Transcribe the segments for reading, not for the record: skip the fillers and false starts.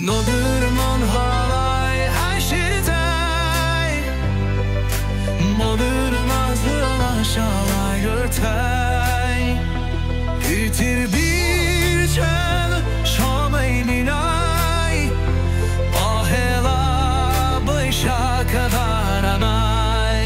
নদীর মন হয় হাসিটাই মনের মাঝে আশায় ওঠাই পৃথিবীর ছেদ সবাই নিনাই পহেলা বৈশাখ ধারণাই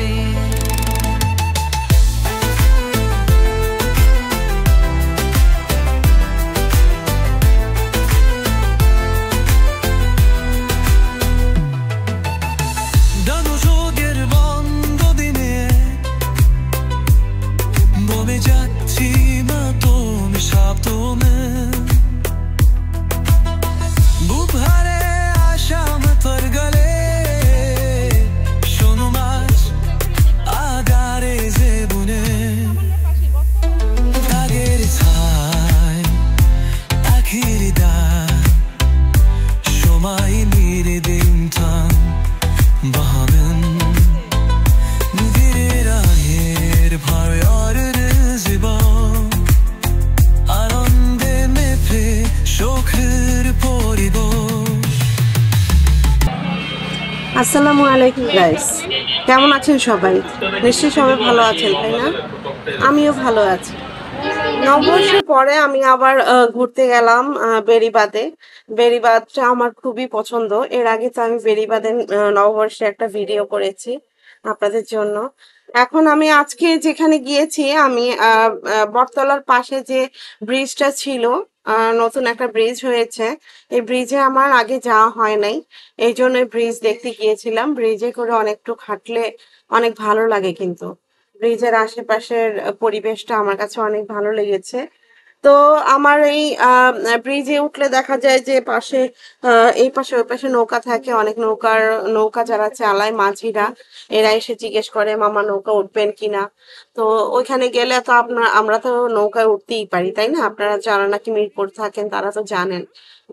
আসসালামু আলাইকুম গাইস, কেমন আছেন সবাই? নিশ্চয়ই সবাই ভালো আছেন, তাই না? আমিও ভালো আছি। নববর্ষের পরে আমি আবার ঘুরতে গেলাম বেড়িবাঁধে। বেড়িবাঁধটা আমার খুবই পছন্দ। এর আগে তো আমি বেড়িবাঁধে নববর্ষে একটা ভিডিও করেছি আপনাদের জন্য। এখন আমি আজকে যেখানে গিয়েছি, আমি বটতলার পাশে যে ব্রিজটা ছিল, নতুন একটা ব্রিজ হয়েছে। এই ব্রিজে আমার আগে যাওয়া হয় নাই, এই জন্য ব্রিজ দেখতে গিয়েছিলাম। ব্রিজে করে অনেকটু হাঁটলে অনেক ভালো লাগে, কিন্তু ব্রিজের আশেপাশের পরিবেশটা আমার কাছে অনেক ভালো লেগেছে। তো আমার এই ব্রিজে উঠলে দেখা যায় যে পাশে এই পাশে ওই পাশে নৌকা থাকে, অনেক নৌকা যারা চালায় মাঝিরা, এরা এসে জিজ্ঞেস করে মামা নৌকা উঠবেন কিনা। তো ওইখানে গেলে তো আমরা তো নৌকায় উঠতেই পারি, তাই না? আপনারা যারা নাকি মিরপুর থাকেন তারা তো জানেন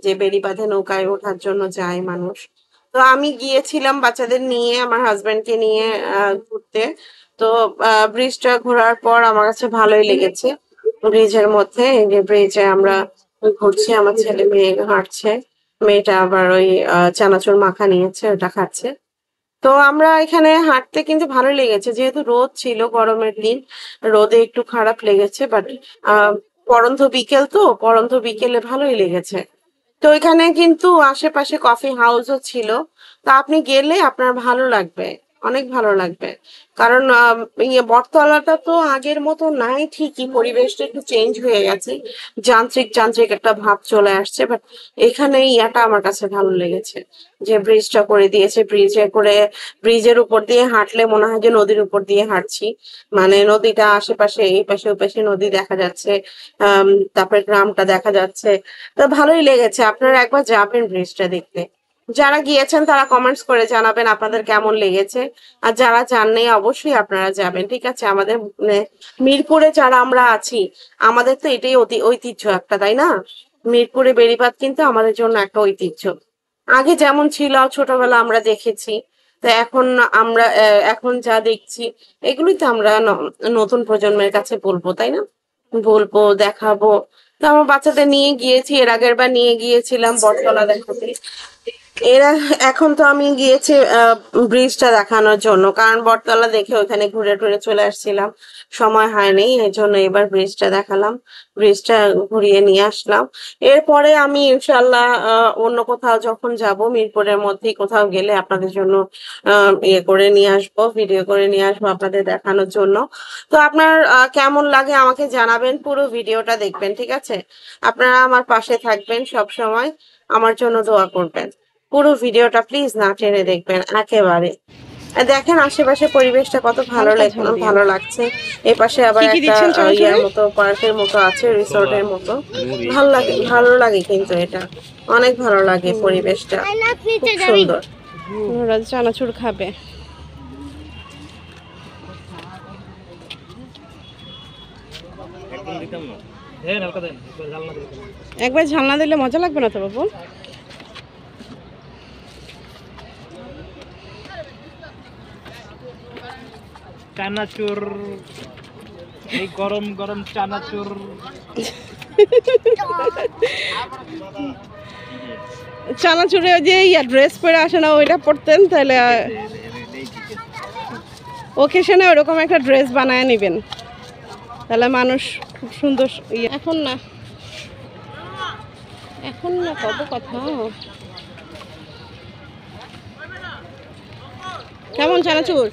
যে বেড়িবাঁধে নৌকায় ওঠার জন্য যায় মানুষ। তো আমি গিয়েছিলাম বাচ্চাদের নিয়ে, আমার হাজবেন্ডকে নিয়ে ঘুরতে। তো ব্রিজটা ঘোরার পর আমার কাছে ভালোই লেগেছে। ব্রিজের মধ্যে, এই যে ব্রিজে আমরা ঘুরছি, আমার ছেলে মেয়ে হাঁটছে, মেয়েটা আবার ওই চানাচুর মাখা নিয়েছে, ওটা খাচ্ছে। তো আমরা এখানে হাঁটতে কিন্তু ভালো লেগেছে, যেহেতু রোদ ছিল, গরমের দিন, রোদে একটু খারাপ লেগেছে, বাট পড়ন্ত বিকেলে ভালোই লেগেছে। তো এখানে কিন্তু আশেপাশে কফি হাউসও ছিল। তা আপনি গেলে আপনার ভালো লাগবে, অনেক ভালো লাগবে। কারণ বটতলাটা তো আগের মতো নাই ঠিকই, পরিবেশটা একটু চেঞ্জ হয়ে গেছে, যান্ত্রিক একটা ভাব চলে আসছে। বাট এখানে ইয়াটা আমার কাছে ভালো লেগেছে, যে ব্রিজটা করে দিয়েছে। ব্রিজের উপর দিয়ে হাঁটলে মনে হয় যে নদীর উপর দিয়ে হাঁটছি, মানে নদীটা আশেপাশে এই পাশে ওই পাশে নদী দেখা যাচ্ছে, তারপরে গ্রামটা দেখা যাচ্ছে। তো ভালোই লেগেছে। আপনারা একবার যাবেন ব্রিজটা দেখতে। যারা গিয়েছেন তারা কমেন্টস করে জানাবেন আপনাদের কেমন লেগেছে। আর যারা যাননি অবশ্যই আপনারা যাবেন, ঠিক আছে? আমাদের মিরপুরে যারা আমরা আছি, আমাদের তো এটাই ঐতিহ্য একটা, তাই না? মিরপুরে বেড়িবাঁধ কিন্তু আমাদের জন্য একটা ঐতিহ্য। আগে যেমন ছিল ছোটবেলা আমরা দেখেছি, তো এখন যা দেখছি এগুলোই তো আমরা নতুন প্রজন্মের কাছে বলবো, তাই না? বলবো, দেখাবো। তো আমার বাচ্চাদের নিয়ে গিয়েছি, এর আগের বার নিয়ে গিয়েছিলাম বটতলা দেখাতে। এখন তো আমি গিয়েছি ব্রিজটা দেখানোর জন্য, কারণ বটতলা দেখে ওখানে ঘুরে টুরে চলে আসছিলাম, সময় হয়নি, এই জন্য এবার ব্রিজটা দেখালাম, ব্রিজটা ঘুরিয়ে নিয়ে আসলাম। এরপরে আমি ইনশাল্লাহ অন্য কোথাও যখন যাব, মিরপুরের মধ্যেই কোথাও গেলে আপনাদের জন্য করে নিয়ে আসবো, ভিডিও করে নিয়ে আসবো আপনাদের দেখানোর জন্য। তো আপনার কেমন লাগে আমাকে জানাবেন, পুরো ভিডিওটা দেখবেন, ঠিক আছে? আপনারা আমার পাশে থাকবেন, সব সময় আমার জন্য দোয়া করবেন। পুরো ভিডিওটা প্লিজ না টেনে দেখবেন একেবারে। দেখেন আশেপাশে পরিবেশটা কত ভালো লাগছে। এই পাশে আবার একটা ইয়ার মতো, পার্কের মতো আছে, রিসোর্টের মতো। ভালো লাগে কিন্তু এটা অনেক ভালো লাগে, পরিবেশটা খুব সুন্দর। চানাচুর খাবে। একবার ঝালনা দিলে মজা লাগবে না তো বাবু? চানাচুর, এই গরম গরম চানাচুর। চানাচুরে যে ড্রেস পরে আসে না ওইটা পরতেন তাহলে ওকেশনে ওরকম একটা ড্রেস বানায় নেবেন, তাহলে মানুষ খুব সুন্দর। এখন না কত কথা। কেমন চানাচুর?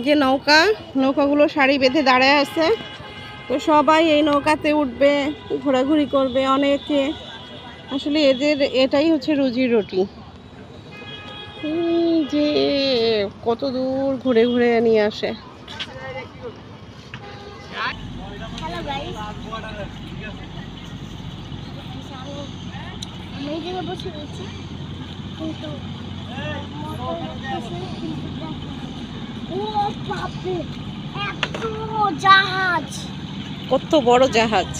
যে নৌকাগুলো সারি বেঁধে দাঁড়ায় আছে, তো সবাই এই নৌকাতে উঠবে, ঘোরাঘুরি করবে অনেকে। আসলে এদের এটাই হচ্ছে রুজি রুটি। যে কত দূর ঘুরে ঘুরে নিয়ে আসে। জাহাজ, কত বড় জাহাজ।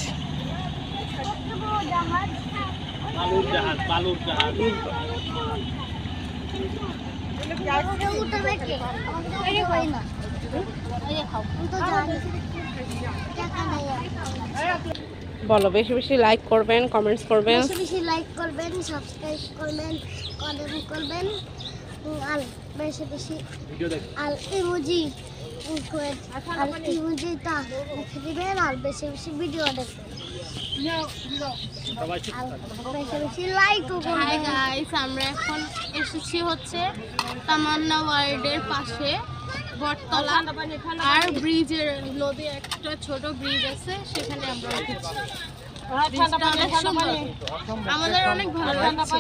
বলো, বেশি বেশি লাইক করবেন, কমেন্টস করবেন, বেশি লাইক করবেন, সাবস্ক্রাইব করবেন, কমেন্ট করবেন, আর বেশি বেশি আর ইমোজিটা লিখে দিবেন, আর বেশি বেশি ভিডিও দেখবেন, বেশি বেশি লাইকও করবেন। হাই গাইস, আমরা এখন এসেছি হচ্ছে তামান্না ওয়ার্ল্ডের পাশে বটতলা, আর ব্রিজের নদী একটা ছোট ব্রিজ আছে, সেখানে আমরা উঠেছি। আমাদের অনেক ভালো লাগছে,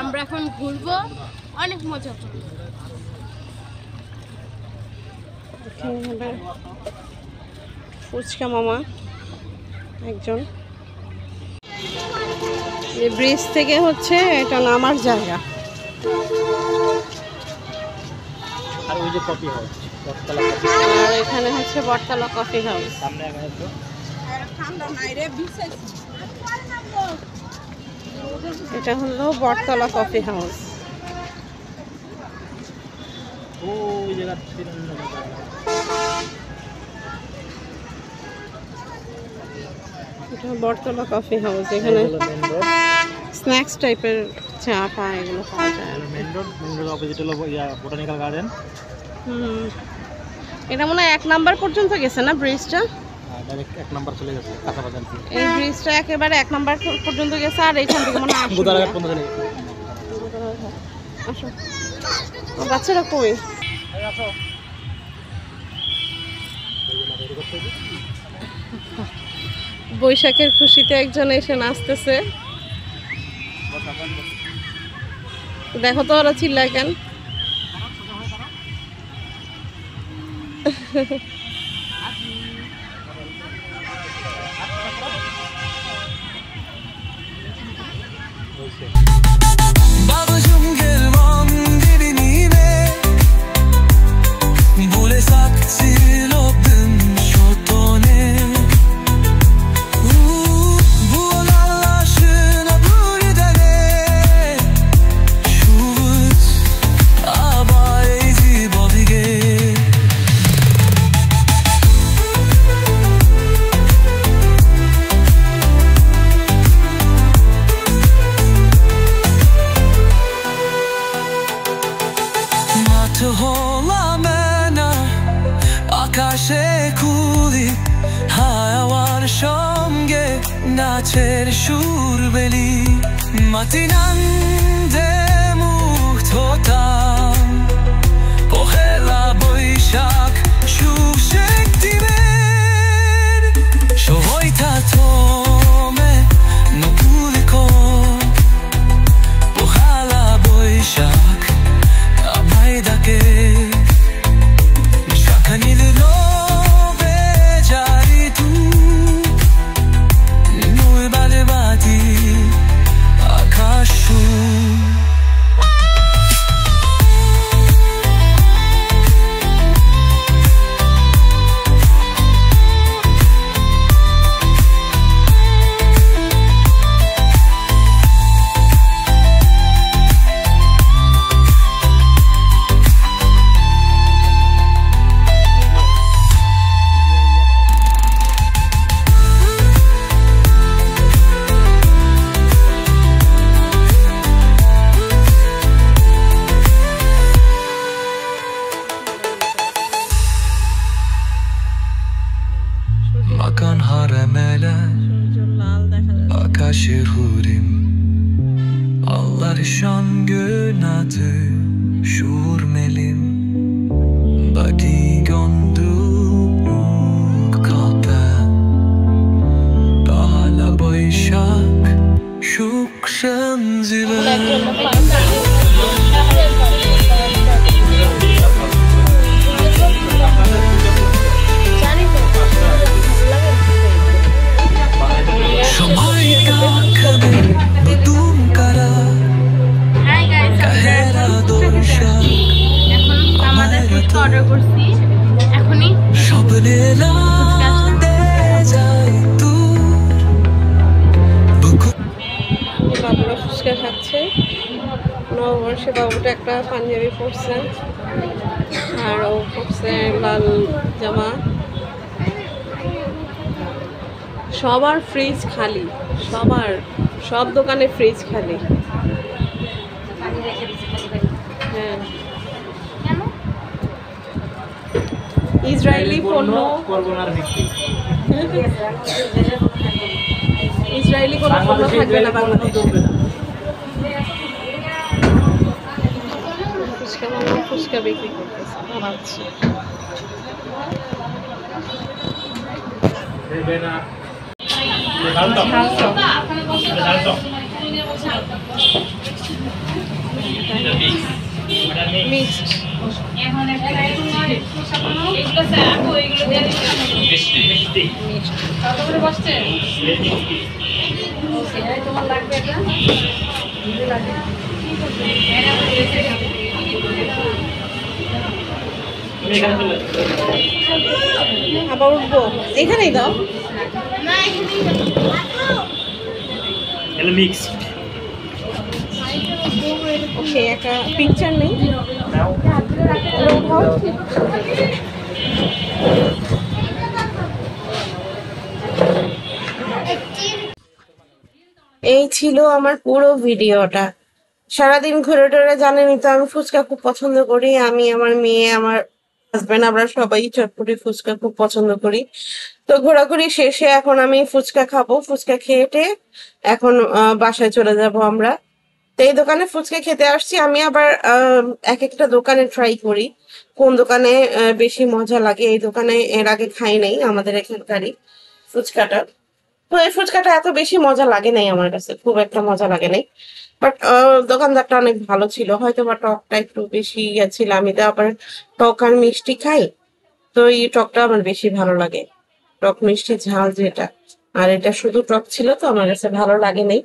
আমরা এখন ঘুরবো, অনেক মজা করবো। ফুচকা মামা একজন। এই ব্রিজ থেকে হচ্ছে এটা নামার জায়গা। আর ওই যে কফি হাউস, আর এখানে হচ্ছে বটতলা কফি হাউস। সামনে এটা হলো বটতলা কফি হাউস। ওই জায়গা এটা বটতলা কফি হাউস। এখানে স্ন্যাক্স টাইপের চা পায়, এগুলো পাওয়া যায়। মেইন রোড অপোজিট হলো বোটানিক্যাল গার্ডেন। এটা মনে হয় 1 নাম্বার পর্যন্ত গেছে না ব্রিজটা? ডাইরেক্ট 1 নাম্বার চলে গেছে কাঁচা বাজার। এই ব্রিজটা একেবারে 1 নাম্বার পর্যন্ত গেছে, আর এখান থেকে মনে হয় গোদারাঘাট পর্যন্ত চলে গেছে। আসো, বাচ্চারা কই? বৈশাখের খুশিতে একজন এসে নাচতেছে, দেখো তো ওরা চিল্লায় কেন। Babacım gel mandibine Bule saktil open şotone Bu olallaşına buridane Şuvut abayzi bodige Holamena akashe kuli hayawan shomge nacher shurbeli matinande muhtotam pohela boishak shuv shektimen shovoita tome nukuliko pohela boishak abaydake shakanilno bejari tu nuy balbati akashu Varshangönade Shurmelim Badigondu Kape Bala Boyshak Shukşan Zile order করছি এখনই বাবুরা ফুচকা খাচ্ছে। নববর্ষে বাবুটা একটা পাঞ্জাবি পরছে আর ও পরছে লাল জামা। সবার ফ্রিজ খালি, সব দোকানে ফ্রিজ খালি। হ্যাঁ, ইসরায়েলি পণ্য, ইসরায়েলি কোনো পণ্য থাকবে না বাংলাদেশে। ফুচকা বিক্রি করতেছে, বানাচ্ছে। মিক্সড আবার উঠবো এখানেই দাও। ওকে, একটা পিকচার নেই। এই ছিল আমার পুরো ভিডিওটা। সারাদিন ঘুরে টুরে জানেনই তো আমি ফুচকা খুব পছন্দ করি। আমি, আমার মেয়ে, আমার হাজবেন্ড, আমরা সবাই চটপটি ফুচকা খুব পছন্দ করি। তো ঘোরাঘুরি শেষে এখন আমি ফুচকা খাবো। ফুচকা খেয়ে এখন বাসায় চলে যাব আমরা। তো এই দোকানে ফুচকা খেতে আসছি। আমি আবার এক একটা দোকানে ট্রাই করি কোন দোকানে বেশি মজা লাগে। এই দোকানে এর আগে খাই নাই, আমাদের এখানকারই ফুচকাটা। তো এই ফুচকাটা এত বেশি মজা লাগে নাই আমার কাছে, খুব একটা মজা লাগে নাই। বাট দোকানদারটা অনেক ভালো ছিল, হয়তো বা টকটা একটু বেশি গেছিল। আমি তো আবার টক আর মিষ্টি খাই, তো এই টকটা আমার বেশি ভালো লাগে, টক মিষ্টি ঝাল যেটা। আর এটা শুধু টক ছিল, তো আমার কাছে ভালো লাগে নাই।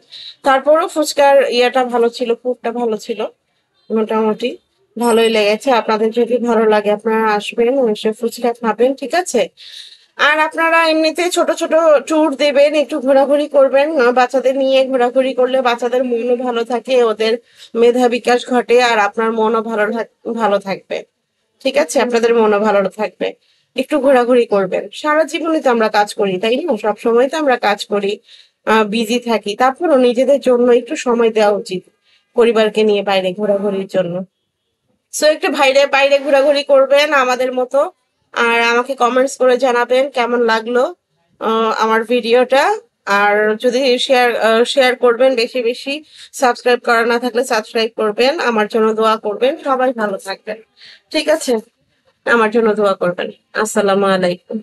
তারপরও ফুচকার ইয়াটা ভালো ছিল, পুরটা ভালো ছিল, মোটামুটি ভালোই লেগেছে। আপনাদের যদি ভালো লাগে আপনারা আসবেন, এসে ফুচকা খাবেন, ঠিক আছে? আর আপনারা এমনিতে ছোট ছোট ট্যুর দেবেন, একটু ঘোরাঘুরি করবেন। বাচ্চাদের নিয়ে ঘোরাঘুরি করলে বাচ্চাদের মনও ভালো থাকে, ওদের মেধা বিকাশ ঘটে, আর আপনার মনও ভালো থাকবে, ঠিক আছে? আপনাদের মনও ভালো থাকবে। একটু ঘোরাঘুরি করবেন। সারা জীবনে তো আমরা কাজ করি, তাই না? সব সময় তো আমরা কাজ করি, বিজি থাকি, তারপরও নিজেদের জন্য একটু সময় দেওয়া উচিত পরিবারকে নিয়ে বাইরে ঘোরাঘুরির জন্য। সো একটু বাইরে ঘোরাঘুরি করবেন আমাদের মতো। আর আমাকে কমেন্টস করে জানাবেন কেমন লাগলো আমার ভিডিওটা। আর যদি শেয়ার করবেন বেশি বেশি। সাবস্ক্রাইব করা না থাকলে সাবস্ক্রাইব করবেন, আমার জন্য দোয়া করবেন। সবাই ভালো থাকবেন, ঠিক আছে? আমার জন্য দোয়া করবেন। আসসালামু আলাইকুম।